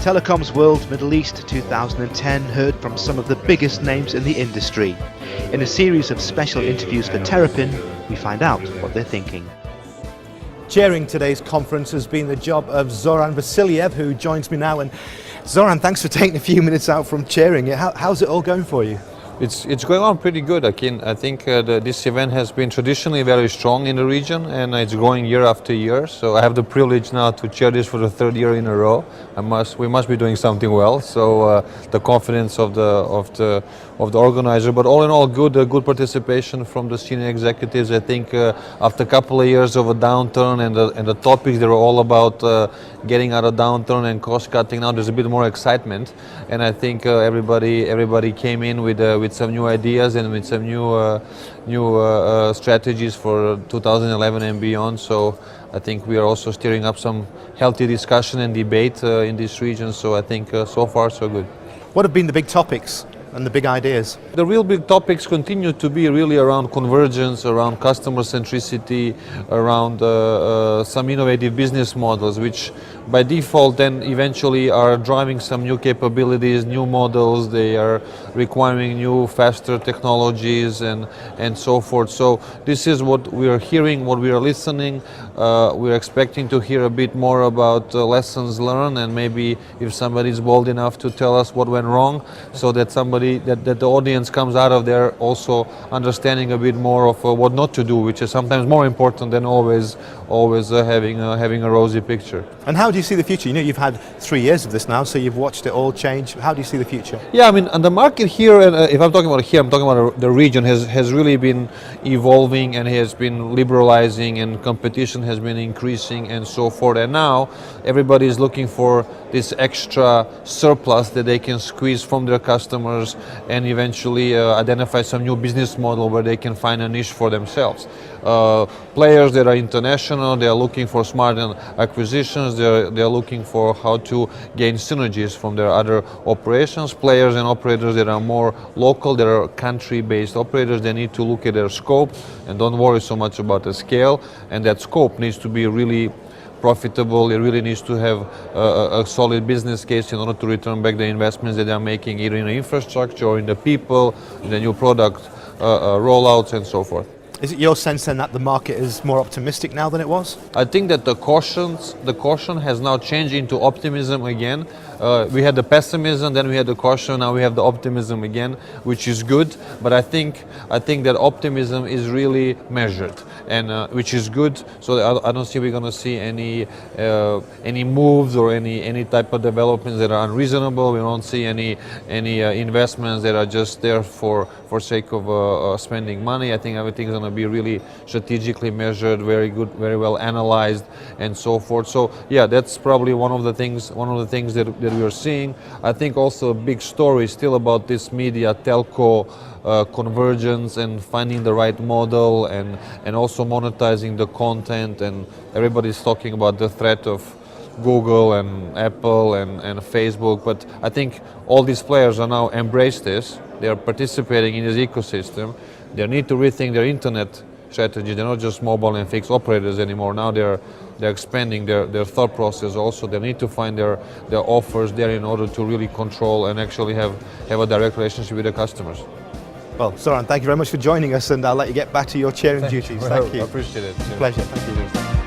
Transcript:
Telecoms World Middle East 2010 heard from some of the biggest names in the industry. In a series of special interviews for Terrapin, we find out what they're thinking. Chairing today's conference has been the job of Zoran Vasiljev, who joins me now. And Zoran, thanks for taking a few minutes out from chairing it. How's it all going for you? It's going on pretty good, Akin. I think this event has been traditionally very strong in the region, and it's growing year after year. So I have the privilege now to chair this for the third year in a row. We must be doing something well. So the confidence of the organizer, but all in all, good participation from the senior executives. I think after a couple of years of a downturn and the topics they were all about getting out of downturn and cost cutting, now there's a bit more excitement, and I think everybody came in with some new ideas and with some new strategies for 2011 and beyond. So I think we are also stirring up some healthy discussion and debate in this region. So I think so far so good. What have been the big topics and the big ideas? The real big topics continue to be really around convergence, around customer centricity, around some innovative business models, which by default then eventually are driving some new capabilities, new models. They are requiring new, faster technologies and so forth. So this is what we are hearing, what we are listening. We're expecting to hear a bit more about lessons learned, and maybe if somebody is bold enough to tell us what went wrong, so that that the audience comes out of there also understanding a bit more of what not to do, which is sometimes more important than always having a rosy picture. And how do you see the future? You know, you've had 3 years of this now, so you've watched it all change. How do you see the future? Yeah, I mean, and the market here, and if I'm talking about here, I'm talking about the region, has really been evolving and has been liberalizing, and competition has been increasing and so forth. And now everybody is looking for this extra surplus that they can squeeze from their customers and eventually identify some new business model where they can find a niche for themselves. Players that are international, they are looking for smart acquisitions, they are looking for how to gain synergies from their other operations. Players and operators that are more local, that are country-based operators, they need to look at their scope and don't worry so much about the scale, and that scope needs to be really profitable. It really needs to have a solid business case in order to return back the investments that they are making, either in the infrastructure or in the people, in the new product rollouts and so forth. Is it your sense then that the market is more optimistic now than it was? I think that the caution has now changed into optimism again. We had the pessimism, then we had the caution, now we have the optimism again, which is good. But I think that optimism is really measured, and which is good. So I don't see we're going to see any moves or any type of developments that are unreasonable. We don't see any investments that are just there for sake of spending money. I think everything is going to be really strategically measured, very good, very well analyzed, and so forth. So yeah, that's probably one of the things that we are seeing. I think also a big story still about this media telco convergence and finding the right model and also monetizing the content, and everybody's talking about the threat of Google and Apple and Facebook, but I think all these players are now embrace this. They are participating in this ecosystem. They need to rethink their internet strategy. They're not just mobile and fixed operators anymore. Now they're expanding their thought process also. They need to find their offers there in order to really control and actually have a direct relationship with their customers. Well, Zoran, thank you very much for joining us, and I'll let you get back to your chairing duties. Thank you. I appreciate it. Pleasure. Thank you.